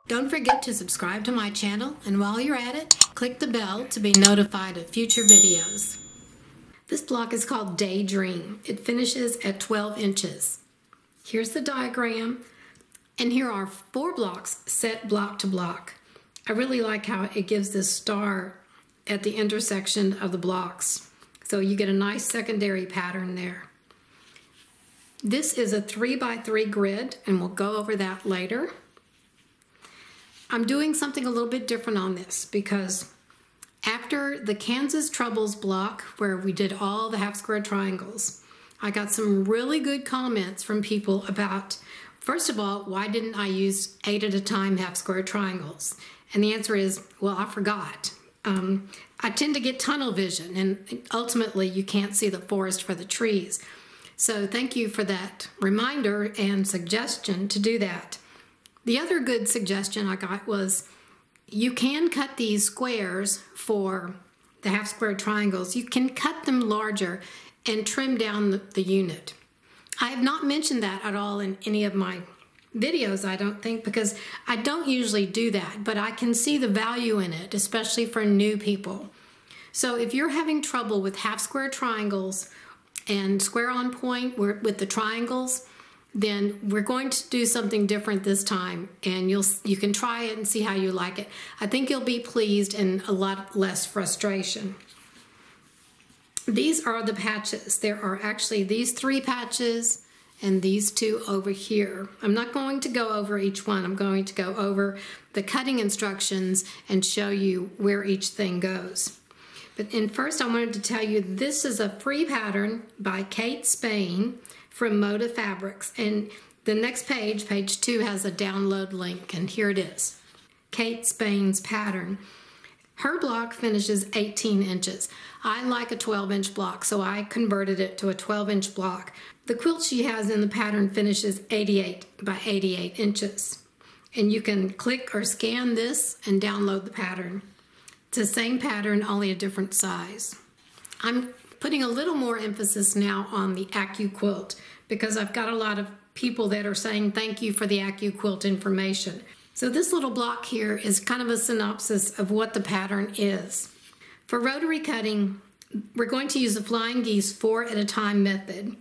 Don't forget to subscribe to my channel, and while you're at it, click the bell to be notified of future videos. This block is called Daydream. It finishes at 12 inches. Here's the diagram, and here are 4 blocks set block to block. I really like how it gives this star at the intersection of the blocks. So you get a nice secondary pattern there. This is a 3x3 grid, and we'll go over that later. I'm doing something a little bit different on this because after the Kansas Troubles block, where we did all the half square triangles, I got some really good comments from people about, first of all, why didn't I use 8 at a time half square triangles? And the answer is, well, I forgot. I tend to get tunnel vision, and ultimately you can't see the forest for the trees. So thank you for that reminder and suggestion to do that. The other good suggestion I got was you can cut these squares for the half square triangles. You can cut them larger and trim down the unit. I have not mentioned that at all in any of my videos, I don't think, because I don't usually do that, but I can see the value in it, especially for new people. So if you're having trouble with half square triangles and square on point with the triangles, then we're going to do something different this time, and you can try it and see how you like it. I think you'll be pleased and a lot less frustration. These are the patches. There are actually these 3 patches and these 2 over here. I'm not going to go over each one. I'm going to go over the cutting instructions and show you where each thing goes. But first I wanted to tell you this is a free pattern by Kate Spain from Moda Fabrics, and the next page, page 2, has a download link, and here it is. Kate Spain's pattern. Her block finishes 18 inches. I like a 12-inch block, so I converted it to a 12-inch block. The quilt she has in the pattern finishes 88 by 88 inches. And you can click or scan this and download the pattern. It's the same pattern, only a different size. I'm putting a little more emphasis now on the AccuQuilt because I've got a lot of people that are saying thank you for the AccuQuilt information. So this little block here is kind of a synopsis of what the pattern is. For rotary cutting, we're going to use the flying geese 4 at a time method,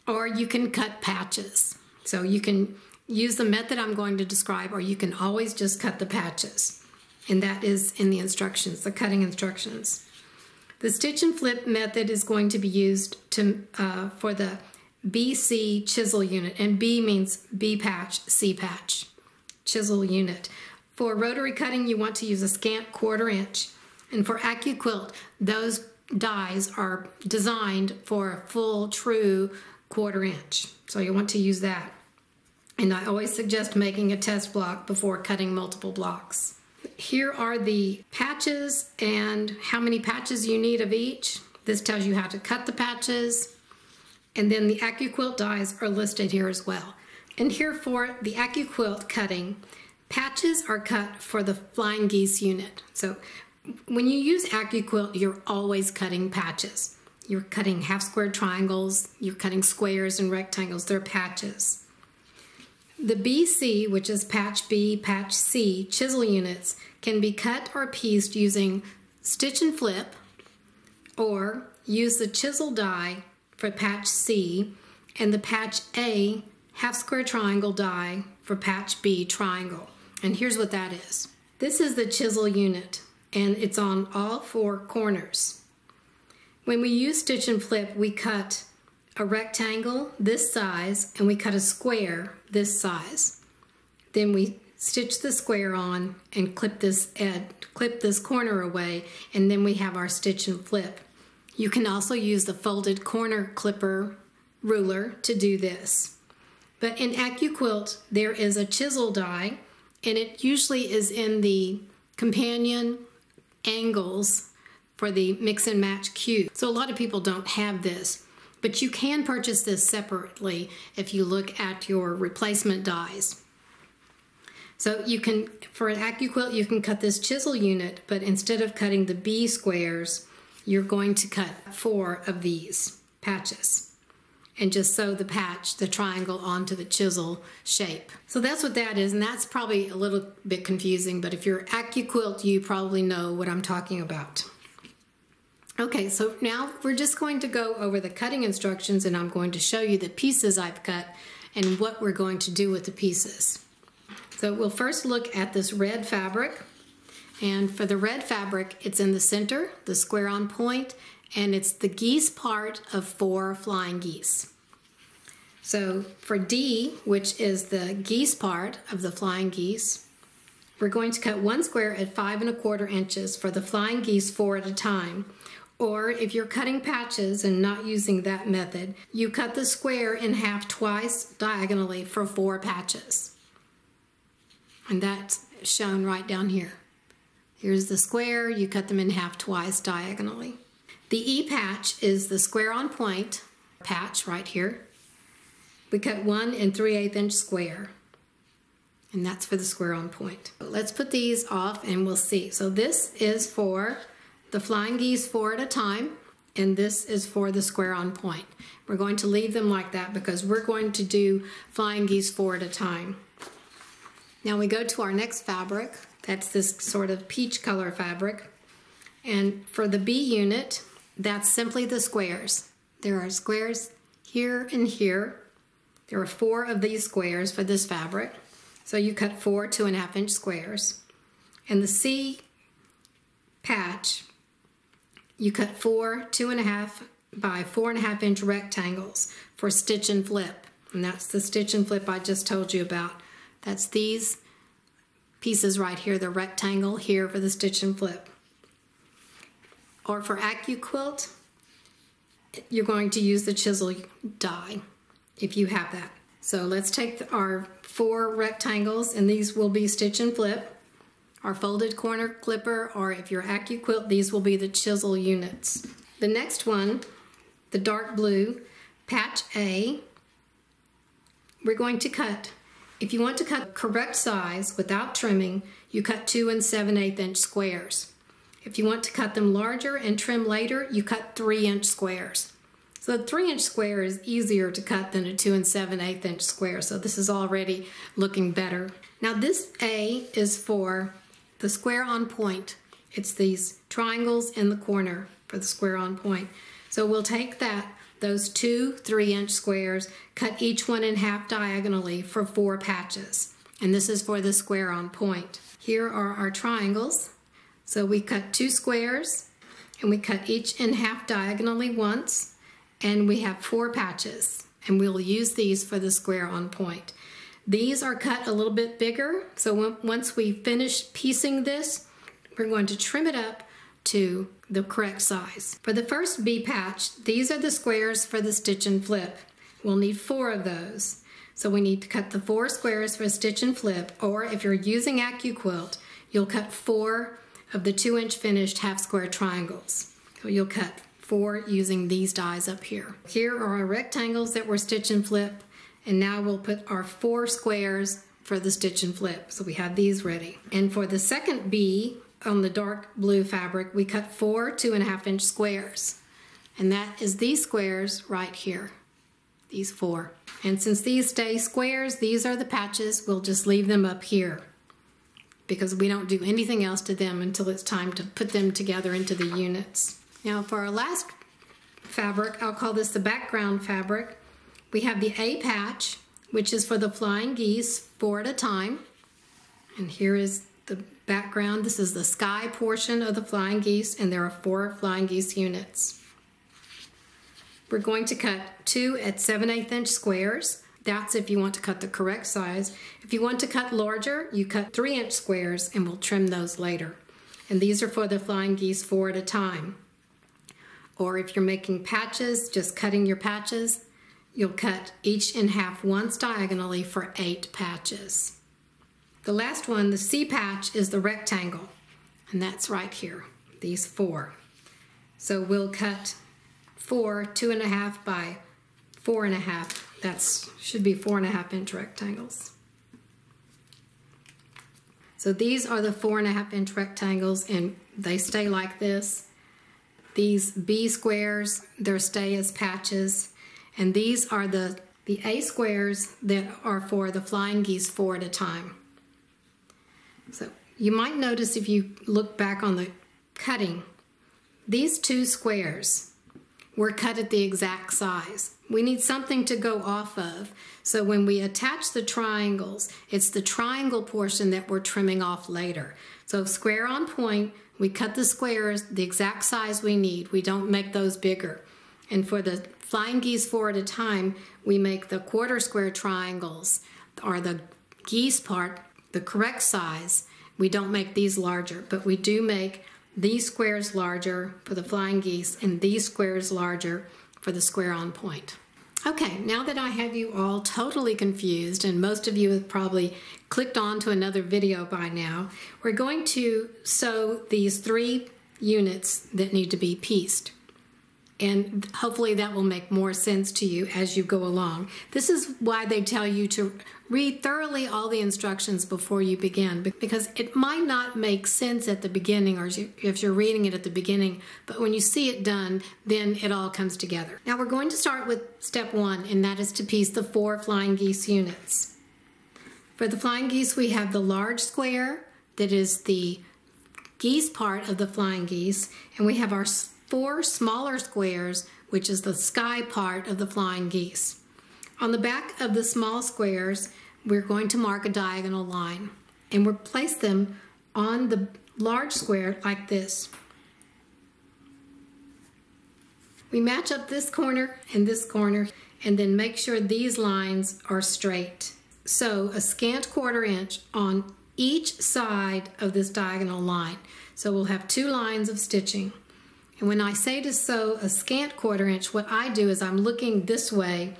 or you can cut patches. So you can use the method I'm going to describe, or you can always just cut the patches. And that is in the instructions, the cutting instructions. The stitch and flip method is going to be used for the BC chisel unit, and B means B patch, C patch, chisel unit. For rotary cutting, you want to use a scant 1/4 inch, and for AccuQuilt, those dies are designed for a full, true 1/4 inch. So you want to use that. And I always suggest making a test block before cutting multiple blocks. Here are the patches and how many patches you need of each. This tells you how to cut the patches. And then the AccuQuilt dies are listed here as well. And here for the AccuQuilt cutting, patches are cut for the flying geese unit. So when you use AccuQuilt, you're always cutting patches. You're cutting half square triangles, you're cutting squares and rectangles, they're patches. The BC, which is patch B, patch C, chisel units, can be cut or pieced using stitch and flip, or use the chisel die for patch C and the patch A half square triangle die for patch B triangle. And here's what that is. This is the chisel unit, and it's on all 4 corners. When we use stitch and flip, we cut a rectangle this size, and we cut a square this size. Then we stitch the square on and clip this corner away, and then we have our stitch and flip. You can also use the folded corner clipper ruler to do this. But in AccuQuilt, there is a chisel die, and it usually is in the companion angles for the mix and match cube. So a lot of people don't have this. But you can purchase this separately if you look at your replacement dies. So you can, for an AccuQuilt, you can cut this chisel unit, but instead of cutting the B squares, you're going to cut 4 of these patches. and just sew the patch, the triangle, onto the chisel shape. So that's what that is, and that's probably a little bit confusing, but if you're AccuQuilt, you probably know what I'm talking about. Okay, so now we're just going to go over the cutting instructions, and I'm going to show you the pieces I've cut and what we're going to do with the pieces. So we'll first look at this red fabric, and for the red fabric, it's in the center, the square on point, and it's the geese part of 4 flying geese. So for D, which is the geese part of the flying geese, we're going to cut 1 square at 5 1/4 inches for the flying geese 4 at a time. Or if you're cutting patches and not using that method, you cut the square in half twice diagonally for 4 patches. And that's shown right down here. Here's the square, you cut them in half twice diagonally. The E patch is the square on point patch right here. We cut 1 3/8 inch square, and that's for the square on point. Let's put these off and we'll see. So this is for the flying geese 4 at a time, and this is for the square on point. We're going to leave them like that because we're going to do flying geese 4 at a time. Now we go to our next fabric. That's this sort of peach color fabric. And for the B unit, that's simply the squares. There are squares here and here. There are 4 of these squares for this fabric. So you cut 4 2.5 inch squares. And the C patch, you cut 4 2.5 by 4.5 inch rectangles for stitch and flip. And that's the stitch and flip I just told you about. That's these pieces right here, the rectangle here for the stitch and flip. Or for AccuQuilt, you're going to use the chisel die if you have that. So let's take our 4 rectangles, and these will be stitch and flip, our folded corner clipper, or if you're AccuQuilt, these will be the chisel units. The next one, the dark blue, patch A, we're going to cut. If you want to cut correct size without trimming, you cut 2 7/8 inch squares. If you want to cut them larger and trim later, you cut 3 inch squares. So the 3 inch square is easier to cut than a 2 7/8 inch square, so this is already looking better. Now this A is for the square on point. It's these triangles in the corner for the square on point. So we'll take those 2 3 inch squares, cut each one in half diagonally for 4 patches. And this is for the square on point. Here are our triangles. So we cut 2 squares, and we cut each in half diagonally once, and we have 4 patches, and we'll use these for the square on point. These are cut a little bit bigger, so once we finish piecing this, we're going to trim it up to the correct size. For the first B patch, these are the squares for the stitch and flip. We'll need 4 of those. So we need to cut the 4 squares for stitch and flip, or if you're using AccuQuilt, you'll cut 4 of the 2 inch finished half square triangles. So you'll cut 4 using these dies up here. Here are our rectangles that were stitch and flip, and now we'll put our 4 squares for the stitch and flip. So we have these ready. And for the second B on the dark blue fabric, we cut 4 2.5 inch squares. And that is these squares right here, these 4. And since these stay squares, these are the patches, we'll just leave them up here, because we don't do anything else to them until it's time to put them together into the units. Now for our last fabric, I'll call this the background fabric. We have the A patch, which is for the flying geese 4 at a time. And here is the background. This is the sky portion of the flying geese, and there are 4 flying geese units. We're going to cut 2 7/8 inch squares. That's if you want to cut the correct size. If you want to cut larger, you cut 3 inch squares, and we'll trim those later. And these are for the flying geese 4 at a time. Or if you're making patches, just cutting your patches, you'll cut each in half once diagonally for 8 patches. The last one, the C patch, is the rectangle, and that's right here, these 4. So we'll cut 4 2.5 by 4.5. That should be 4.5 inch rectangles. So these are the 4.5 inch rectangles, and they stay like this. These B squares, they stay as patches. And these are the A squares that are for the flying geese 4 at a time. So you might notice if you look back on the cutting, these 2 squares were cut at the exact size. We need something to go off of. So when we attach the triangles, it's the triangle portion that we're trimming off later. So square on point, we cut the squares the exact size we need. We don't make those bigger. And for the flying geese 4 at a time, we make the quarter square triangles, or the geese part, the correct size. We don't make these larger, but we do make these squares larger for the flying geese and these squares larger for the square on point. Okay, now that I have you all totally confused, and most of you have probably clicked on to another video by now, we're going to sew these 3 units that need to be pieced. And hopefully that will make more sense to you as you go along. This is why they tell you to read thoroughly all the instructions before you begin, because it might not make sense at the beginning, or if you're reading it at the beginning, but when you see it done, then it all comes together. Now we're going to start with step 1, and that is to piece the 4 flying geese units. For the flying geese, we have the large square that is the geese part of the flying geese, and we have our 4 smaller squares, which is the sky part of the flying geese. On the back of the small squares, we're going to mark a diagonal line, and we'll place them on the large square like this. We match up this corner and then make sure these lines are straight. So a scant 1/4 inch on each side of this diagonal line. So we'll have 2 lines of stitching. And when I say to sew a scant 1/4 inch, what I do is I'm looking this way.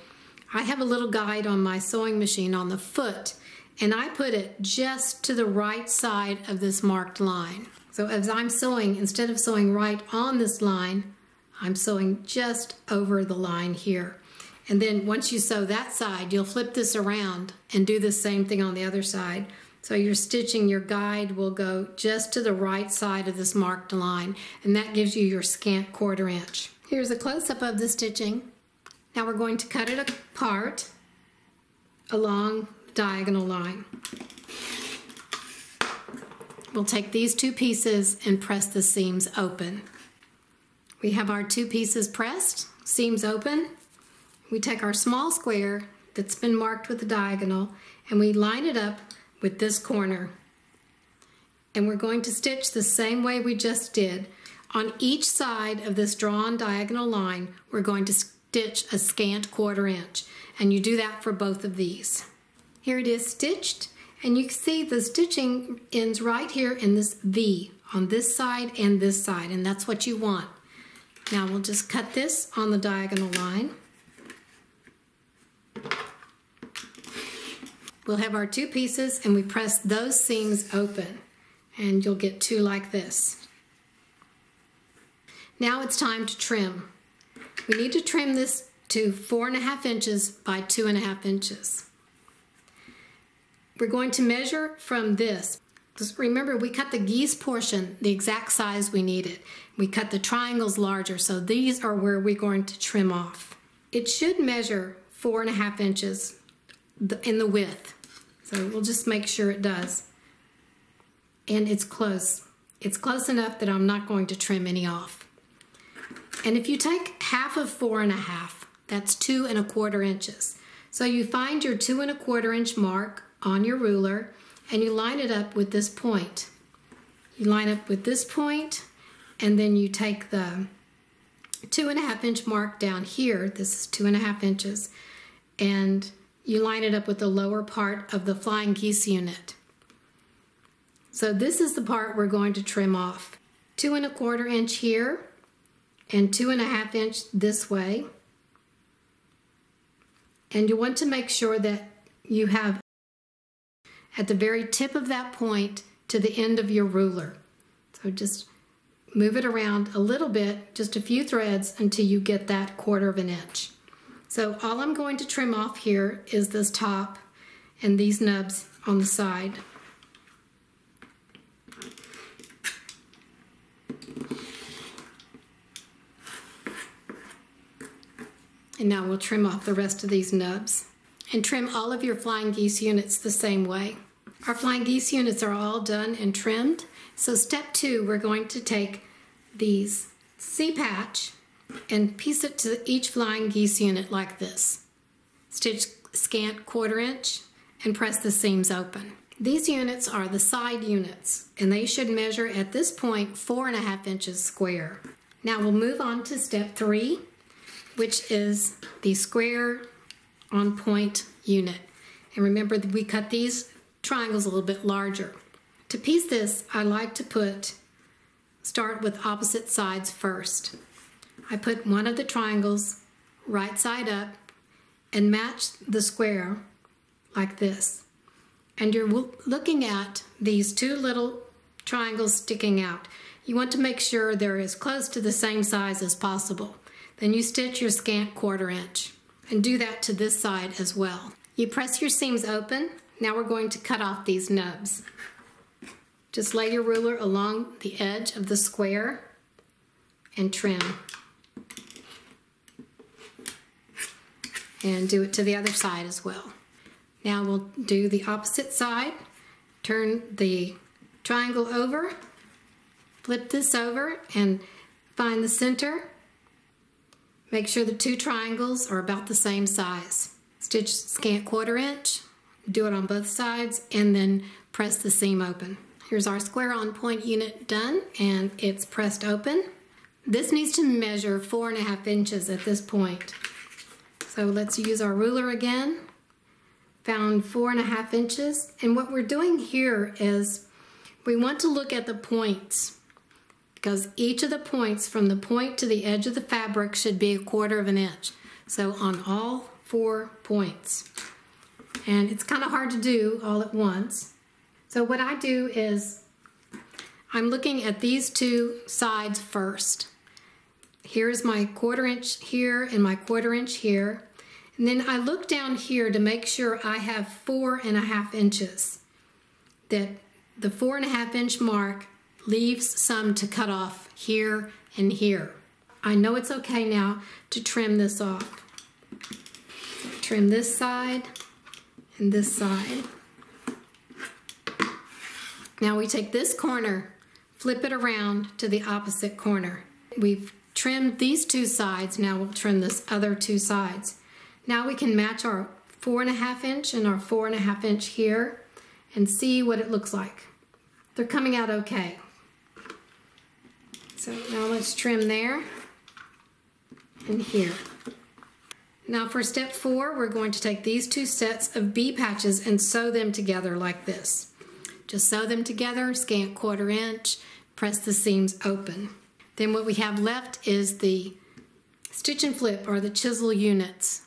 I have a little guide on my sewing machine on the foot, and I put it just to the right side of this marked line. So as I'm sewing, instead of sewing right on this line, I'm sewing just over the line here. And then once you sew that side, you'll flip this around and do the same thing on the other side. So your stitching, your guide will go just to the right side of this marked line, and that gives you your scant 1/4 inch. Here's a close-up of the stitching. Now we're going to cut it apart along the diagonal line. We'll take these 2 pieces and press the seams open. We have our 2 pieces pressed, seams open. We take our small square that's been marked with a diagonal, and we line it up with this corner. And we're going to stitch the same way we just did. On each side of this drawn diagonal line, we're going to stitch a scant 1/4 inch. And you do that for both of these. Here it is stitched, and you can see the stitching ends right here in this V on this side and this side, and that's what you want. Now we'll just cut this on the diagonal line. We'll have our 2 pieces, and we press those seams open, and you'll get 2 like this. Now it's time to trim. We need to trim this to 4.5 inches by 2.5 inches. We're going to measure from this. Just remember, we cut the geese portion the exact size we needed. We cut the triangles larger, so these are where we're going to trim off. It should measure 4.5 inches in the width. So we'll just make sure it does. And it's close. It's close enough that I'm not going to trim any off. And if you take half of 4.5, that's 2.25 inches. So you find your 2.25 inch mark on your ruler, and you line it up with this point. You line up with this point, and then you take the 2.5 inch mark down here. This is 2.5 inches, and you line it up with the lower part of the flying geese unit. So this is the part we're going to trim off. 2.25 inch here, and 2.5 inch this way. And you want to make sure that you have at the very tip of that point to the end of your ruler. So just move it around a little bit, just a few threads, until you get that 1/4 inch. So all I'm going to trim off here is this top and these nubs on the side. And now we'll trim off the rest of these nubs. And trim all of your flying geese units the same way. Our flying geese units are all done and trimmed. So step 2, we're going to take these C-patch and piece it to each flying geese unit like this. Stitch scant 1/4 inch and press the seams open. These units are the side units, and they should measure at this point 4.5 inches square. Now we'll move on to step 3, which is the square on point unit. And remember that we cut these triangles a little bit larger. To piece this, I like to start with opposite sides first. I put one of the triangles right side up and match the square like this. And you're looking at these 2 little triangles sticking out. You want to make sure they're as close to the same size as possible. Then you stitch your scant 1/4 inch and do that to this side as well. You press your seams open. Now we're going to cut off these nubs. Just lay your ruler along the edge of the square and trim. And do it to the other side as well. Now we'll do the opposite side. Turn the triangle over, flip this over and find the center. Make sure the 2 triangles are about the same size. Stitch scant 1/4 inch, do it on both sides, and then press the seam open. Here's our square on point unit done, and it's pressed open. This needs to measure 4.5 inches at this point. So let's use our ruler again. Found 4.5 inches. And what we're doing here is we want to look at the points, because each of the points from the point to the edge of the fabric should be 1/4 inch. So on all 4 points. And it's kind of hard to do all at once. So what I do is I'm looking at these 2 sides first. Here's my 1/4 inch here and my 1/4 inch here. And then I look down here to make sure I have 4.5 inches. That the 4.5 inch mark leaves some to cut off here and here. I know it's okay now to trim this off. Trim this side and this side. Now we take this corner, flip it around to the opposite corner. We've trimmed these 2 sides, now we'll trim this other 2 sides. Now we can match our 4.5 inch and our 4.5 inch here and see what it looks like. They're coming out okay. So now let's trim there and here. Now for step 4, we're going to take these 2 sets of B patches and sew them together like this. Just sew them together, scant 1/4 inch, press the seams open. Then what we have left is the stitch and flip, or the chisel units.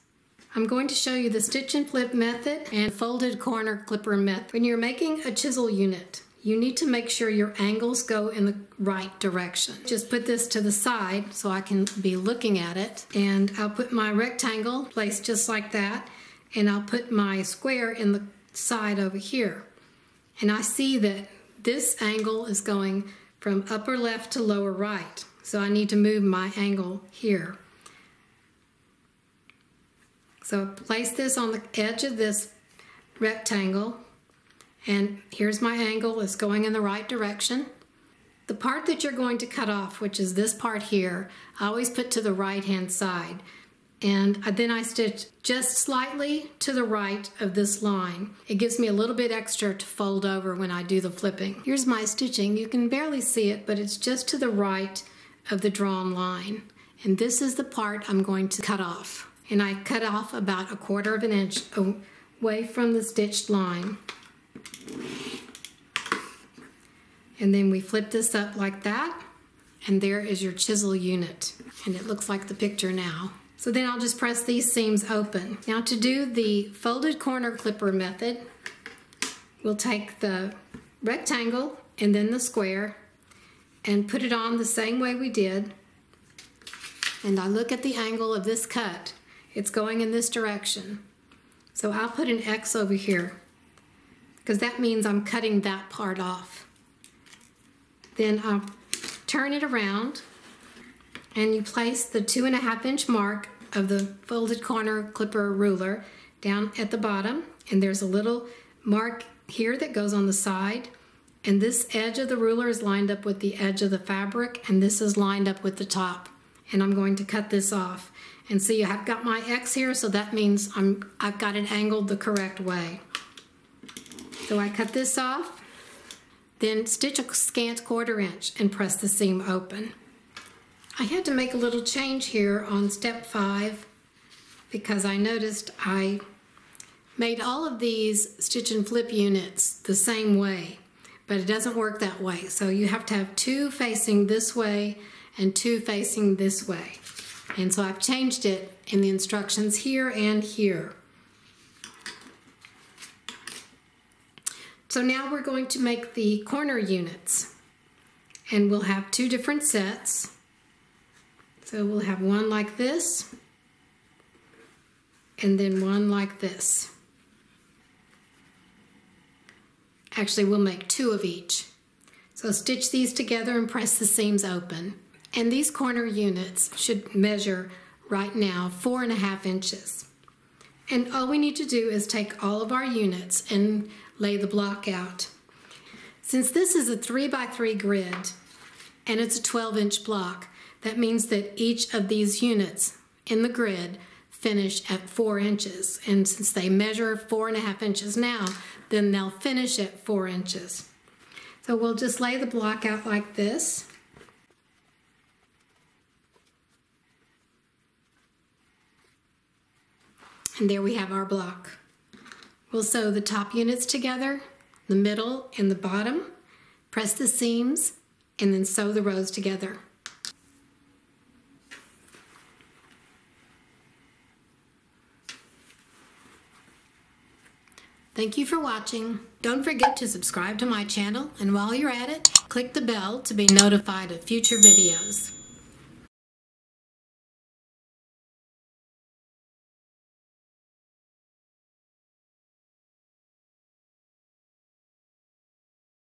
I'm going to show you the stitch and flip method and folded corner clipper method. When you're making a chisel unit, you need to make sure your angles go in the right direction. Just put this to the side so I can be looking at it, and I'll put my rectangle placed just like that, and I'll put my square in the side over here. And I see that this angle is going from upper left to lower right, so I need to move my angle here. So place this on the edge of this rectangle, and here's my angle. It's going in the right direction. The part that you're going to cut off, which is this part here, I always put to the right hand side, and then I stitch just slightly to the right of this line. It gives me a little bit extra to fold over when I do the flipping. Here's my stitching. You can barely see it, but it's just to the right of the drawn line, and this is the part I'm going to cut off. And I cut off about 1/4 inch away from the stitched line. And then we flip this up like that, and there is your chisel unit. And it looks like the picture now. So then I'll just press these seams open. Now to do the folded corner clipper method, we'll take the rectangle and then the square and put it on the same way we did. And I look at the angle of this cut. It's going in this direction. So I'll put an X over here, because that means I'm cutting that part off. Then I'll turn it around, and you place the 2.5 inch mark of the folded corner clipper ruler down at the bottom, and there's a little mark here that goes on the side, and this edge of the ruler is lined up with the edge of the fabric, and this is lined up with the top, and I'm going to cut this off. And see, I've got my X here, so that means I've got it angled the correct way. So I cut this off, then stitch a scant 1/4 inch and press the seam open. I had to make a little change here on step 5 because I noticed I made all of these stitch and flip units the same way, but it doesn't work that way. So you have to have 2 facing this way and 2 facing this way. And so I've changed it in the instructions here and here. So now we're going to make the corner units, and we'll have 2 different sets. So we'll have one like this, and then one like this. Actually, we'll make 2 of each. So stitch these together and press the seams open. And these corner units should measure right now 4.5 inches. And all we need to do is take all of our units and lay the block out. Since this is a 3x3 grid and it's a 12-inch block, that means that each of these units in the grid finish at 4 inches. And since they measure 4.5 inches now, then they'll finish at 4 inches. So we'll just lay the block out like this. And there we have our block. We'll sew the top units together, the middle and the bottom, press the seams, and then sew the rows together. Thank you for watching. Don't forget to subscribe to my channel, and while you're at it, click the bell to be notified of future videos.